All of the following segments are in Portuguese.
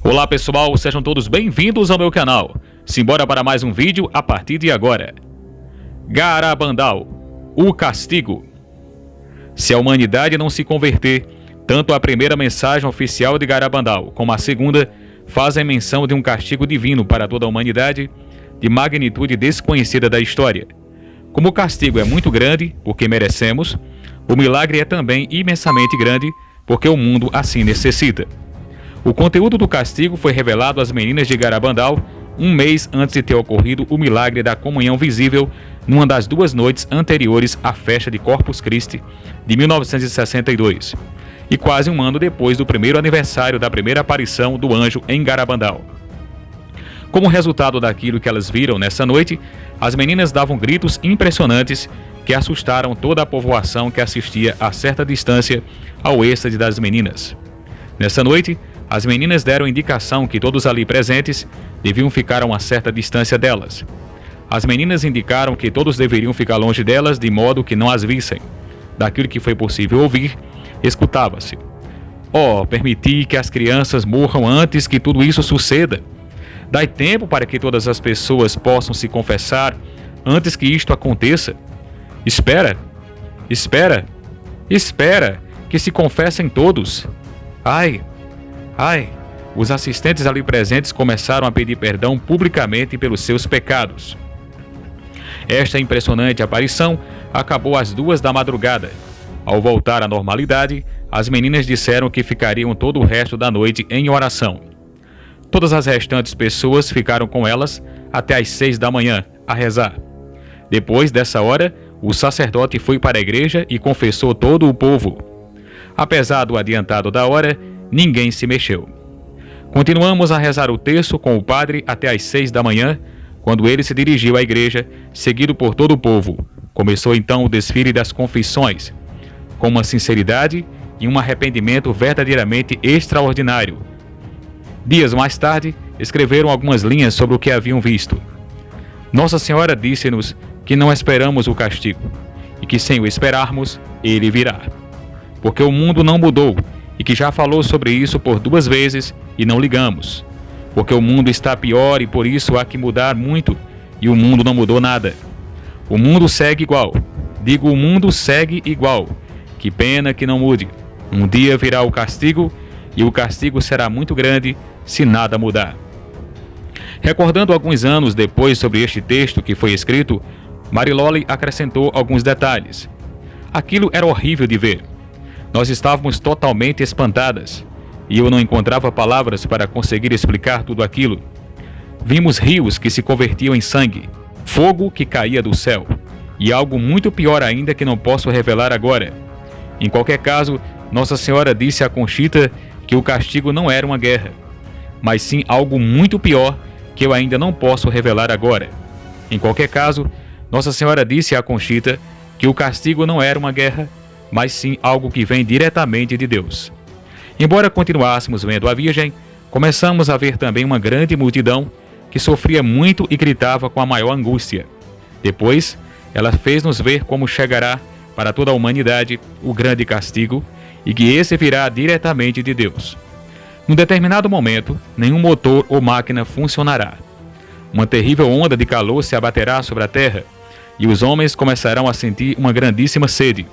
Olá pessoal, sejam todos bem-vindos ao meu canal. Simbora para mais um vídeo a partir de agora. Garabandal, o castigo. Se a humanidade não se converter, tanto a primeira mensagem oficial de Garabandal como a segunda fazem menção de um castigo divino para toda a humanidade, de magnitude desconhecida da história. Como o castigo é muito grande, porque merecemos, o milagre é também imensamente grande, porque o mundo assim necessita. O conteúdo do castigo foi revelado às meninas de Garabandal um mês antes de ter ocorrido o milagre da comunhão visível numa das 2 noites anteriores à festa de Corpus Christi de 1962, e quase um ano depois do primeiro aniversário da primeira aparição do anjo em Garabandal. Como resultado daquilo que elas viram nessa noite, as meninas davam gritos impressionantes que assustaram toda a povoação que assistia a certa distância ao êxtase das meninas. Nessa noite, as meninas deram indicação que todos ali presentes deviam ficar a uma certa distância delas. As meninas indicaram que todos deveriam ficar longe delas de modo que não as vissem. Daquilo que foi possível ouvir, escutava-se: "Oh, permiti que as crianças morram antes que tudo isso suceda. Dai tempo para que todas as pessoas possam se confessar antes que isto aconteça. Espera, espera, espera, que se confessem todos. Ai, ai." Os assistentes ali presentes começaram a pedir perdão publicamente pelos seus pecados. Esta impressionante aparição acabou às 2 da madrugada. Ao voltar à normalidade, as meninas disseram que ficariam todo o resto da noite em oração. Todas as restantes pessoas ficaram com elas até às 6 da manhã a rezar. Depois dessa hora, o sacerdote foi para a igreja e confessou todo o povo. Apesar do adiantado da hora, ninguém se mexeu. Continuamos a rezar o terço com o padre até às 6 da manhã, quando ele se dirigiu à igreja, seguido por todo o povo. Começou então o desfile das confissões, com uma sinceridade e um arrependimento verdadeiramente extraordinário. Dias mais tarde, escreveram algumas linhas sobre o que haviam visto. Nossa Senhora disse-nos que não esperamos o castigo, e que sem o esperarmos, ele virá. Porque o mundo não mudou, e que já falou sobre isso por 2 vezes e não ligamos. Porque o mundo está pior e por isso há que mudar muito, e o mundo não mudou nada. O mundo segue igual. Digo, o mundo segue igual. Que pena que não mude. Um dia virá o castigo, e o castigo será muito grande se nada mudar. Recordando alguns anos depois sobre este texto que foi escrito, Mariloli acrescentou alguns detalhes. Aquilo era horrível de ver. Nós estávamos totalmente espantadas, e eu não encontrava palavras para conseguir explicar tudo aquilo. Vimos rios que se convertiam em sangue, fogo que caía do céu, e algo muito pior ainda que não posso revelar agora. Em qualquer caso, Nossa Senhora disse a Conchita que o castigo não era uma guerra, mas sim algo muito pior que eu ainda não posso revelar agora. Em qualquer caso, Nossa Senhora disse a Conchita que o castigo não era uma guerra, mas sim algo que vem diretamente de Deus. Embora continuássemos vendo a Virgem, começamos a ver também uma grande multidão que sofria muito e gritava com a maior angústia. Depois, ela fez-nos ver como chegará para toda a humanidade o grande castigo e que esse virá diretamente de Deus. Num determinado momento, nenhum motor ou máquina funcionará. Uma terrível onda de calor se abaterá sobre a terra e os homens começarão a sentir uma grandíssima sede.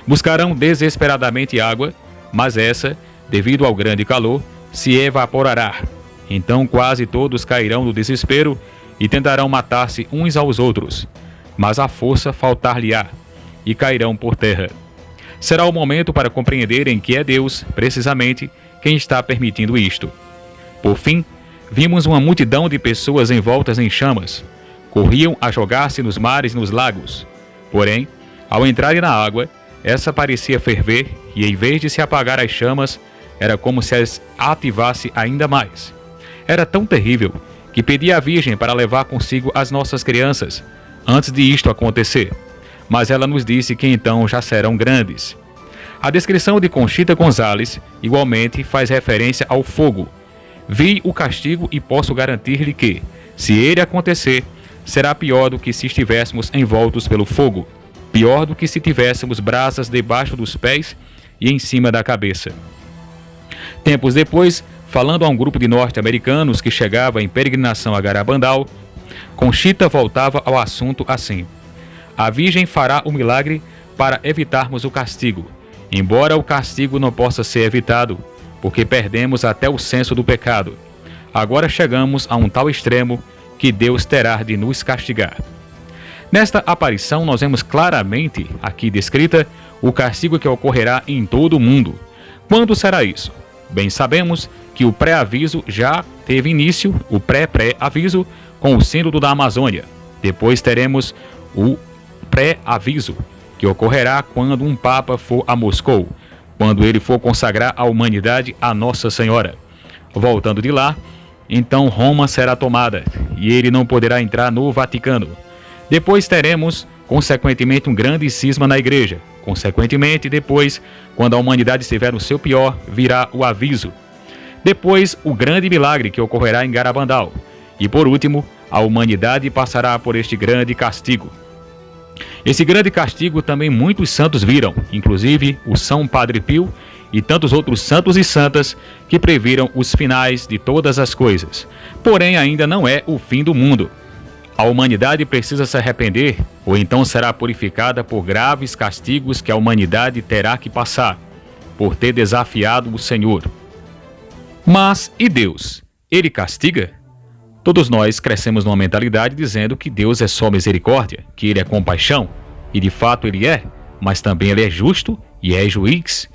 Buscarão desesperadamente água, mas essa, devido ao grande calor, se evaporará. Então quase todos cairão no desespero e tentarão matar-se uns aos outros, mas a força faltar-lhe-á e cairão por terra. Será o momento para compreenderem que é Deus, precisamente, quem está permitindo isto. Por fim, vimos uma multidão de pessoas envoltas em chamas. Corriam a jogar-se nos mares e nos lagos. Porém, ao entrarem na água, essa parecia ferver e, em vez de se apagar as chamas, era como se as ativasse ainda mais. Era tão terrível que pedi à Virgem para levar consigo as nossas crianças, antes de isto acontecer. Mas ela nos disse que então já serão grandes. A descrição de Conchita Gonzalez, igualmente, faz referência ao fogo. Vi o castigo e posso garantir-lhe que, se ele acontecer, será pior do que se estivéssemos envoltos pelo fogo. Pior do que se tivéssemos brasas debaixo dos pés e em cima da cabeça. Tempos depois, Falando a um grupo de norte-americanos que chegava em peregrinação a Garabandal, Conchita voltava ao assunto assim: a Virgem fará o milagre para evitarmos o castigo, embora o castigo não possa ser evitado, porque perdemos até o senso do pecado. Agora chegamos a um tal extremo que Deus terá de nos castigar. Nesta aparição nós vemos claramente, aqui descrita, o castigo que ocorrerá em todo o mundo. Quando será isso? Bem sabemos que o pré-aviso já teve início, o pré-pré-aviso, com o sínodo da Amazônia. Depois teremos o pré-aviso, que ocorrerá quando um Papa for a Moscou, quando ele for consagrar a humanidade a Nossa Senhora. Voltando de lá, então Roma será tomada, e ele não poderá entrar no Vaticano. Depois teremos, consequentemente, um grande cisma na igreja. Consequentemente, depois, quando a humanidade estiver no seu pior, virá o aviso. Depois, o grande milagre que ocorrerá em Garabandal. E por último, a humanidade passará por este grande castigo. Esse grande castigo também muitos santos viram, inclusive o São Padre Pio e tantos outros santos e santas que previram os finais de todas as coisas. Porém, ainda não é o fim do mundo. A humanidade precisa se arrepender, ou então será purificada por graves castigos que a humanidade terá que passar, por ter desafiado o Senhor. Mas, e Deus? Ele castiga? Todos nós crescemos numa mentalidade dizendo que Deus é só misericórdia, que Ele é compaixão, e de fato Ele é, mas também Ele é justo e é juiz.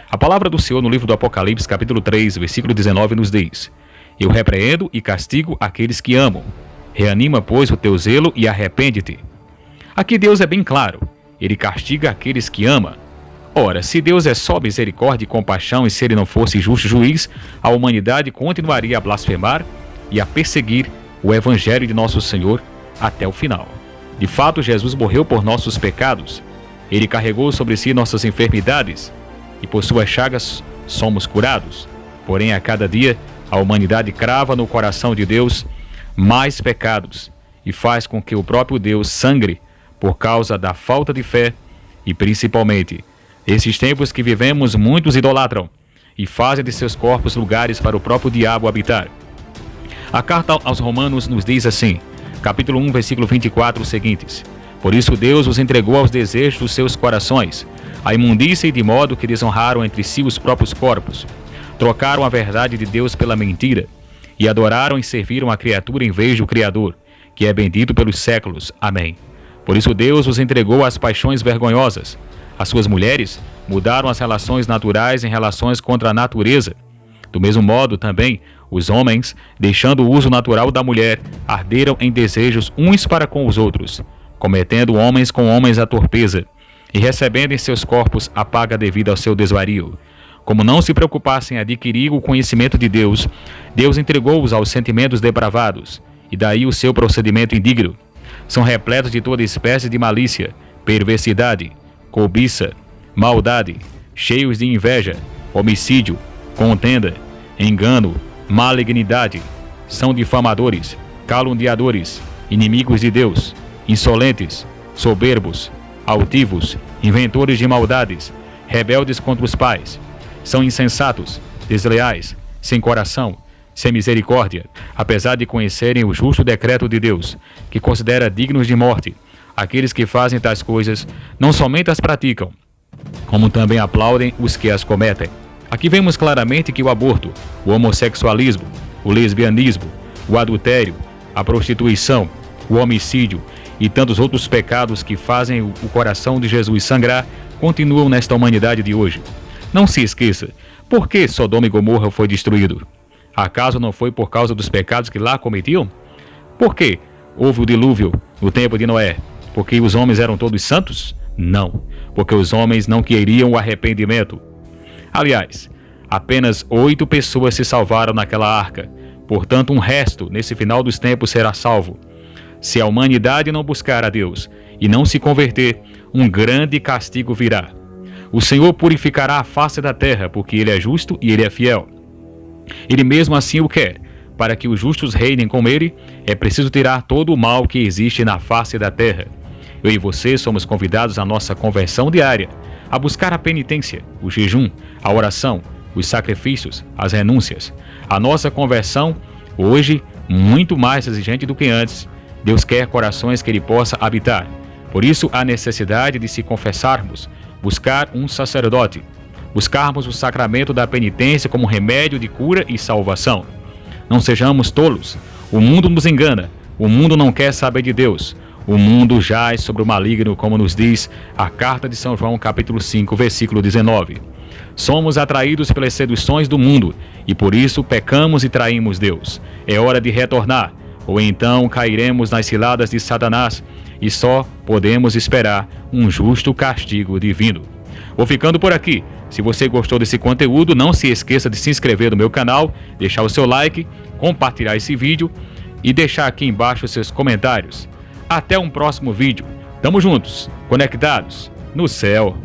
A palavra do Senhor no livro do Apocalipse, capítulo 3, versículo 19, nos diz: eu repreendo e castigo aqueles que amam. Reanima, pois, o teu zelo e arrepende-te. Aqui Deus é bem claro. Ele castiga aqueles que ama. Ora, se Deus é só misericórdia e compaixão, e se Ele não fosse justo juiz, a humanidade continuaria a blasfemar e a perseguir o Evangelho de nosso Senhor até o final. De fato, Jesus morreu por nossos pecados. Ele carregou sobre si nossas enfermidades, e por suas chagas somos curados. Porém, a cada dia, a humanidade crava no coração de Deus mais pecados e faz com que o próprio Deus sangre por causa da falta de fé e, principalmente, esses tempos que vivemos, muitos idolatram e fazem de seus corpos lugares para o próprio diabo habitar. A carta aos Romanos nos diz assim, capítulo 1, versículo 24, os seguintes: por isso Deus os entregou aos desejos dos seus corações, à imundícia, e de modo que desonraram entre si os próprios corpos, trocaram a verdade de Deus pela mentira, e adoraram e serviram a criatura em vez do Criador, que é bendito pelos séculos. Amém. Por isso Deus os entregou às paixões vergonhosas. As suas mulheres mudaram as relações naturais em relações contra a natureza. Do mesmo modo, também, os homens, deixando o uso natural da mulher, arderam em desejos uns para com os outros, cometendo homens com homens a torpeza, e recebendo em seus corpos a paga devida ao seu desvario. Como não se preocupassem em adquirir o conhecimento de Deus, Deus entregou-os aos sentimentos depravados, e daí o seu procedimento indigno. São repletos de toda espécie de malícia, perversidade, cobiça, maldade, cheios de inveja, homicídio, contenda, engano, malignidade. São difamadores, caluniadores, inimigos de Deus, insolentes, soberbos, altivos, inventores de maldades, rebeldes contra os pais. São insensatos, desleais, sem coração, sem misericórdia, apesar de conhecerem o justo decreto de Deus, que considera dignos de morte aqueles que fazem tais coisas. Não somente as praticam, como também aplaudem os que as cometem. Aqui vemos claramente que o aborto, o homossexualismo, o lesbianismo, o adultério, a prostituição, o homicídio e tantos outros pecados que fazem o coração de Jesus sangrar continuam nesta humanidade de hoje. Não se esqueça, por que Sodoma e Gomorra foi destruído? Acaso não foi por causa dos pecados que lá cometiam? Por que houve o dilúvio no tempo de Noé? Porque os homens eram todos santos? Não, porque os homens não queriam o arrependimento. Aliás, apenas 8 pessoas se salvaram naquela arca, portanto um resto nesse final dos tempos será salvo. Se a humanidade não buscar a Deus e não se converter, um grande castigo virá. O Senhor purificará a face da terra, porque Ele é justo e Ele é fiel. Ele mesmo assim o quer. Para que os justos reinem com Ele, é preciso tirar todo o mal que existe na face da terra. Eu e você somos convidados à nossa conversão diária, a buscar a penitência, o jejum, a oração, os sacrifícios, as renúncias, A nossa conversão, hoje, muito mais exigente do que antes. Deus quer corações que Ele possa habitar. Por isso, há necessidade de se confessarmos, buscar um sacerdote, buscarmos o sacramento da penitência como remédio de cura e salvação. Não sejamos tolos. O mundo nos engana. O mundo não quer saber de Deus. O mundo jaz sobre o maligno, como nos diz a carta de São João, capítulo 5, versículo 19. Somos atraídos pelas seduções do mundo e por isso pecamos e traímos Deus. É hora de retornar, ou então cairemos nas ciladas de Satanás e só podemos esperar um justo castigo divino. Vou ficando por aqui. Se você gostou desse conteúdo, não se esqueça de se inscrever no meu canal, deixar o seu like, compartilhar esse vídeo e deixar aqui embaixo os seus comentários. Até um próximo vídeo. Tamo juntos, conectados no céu.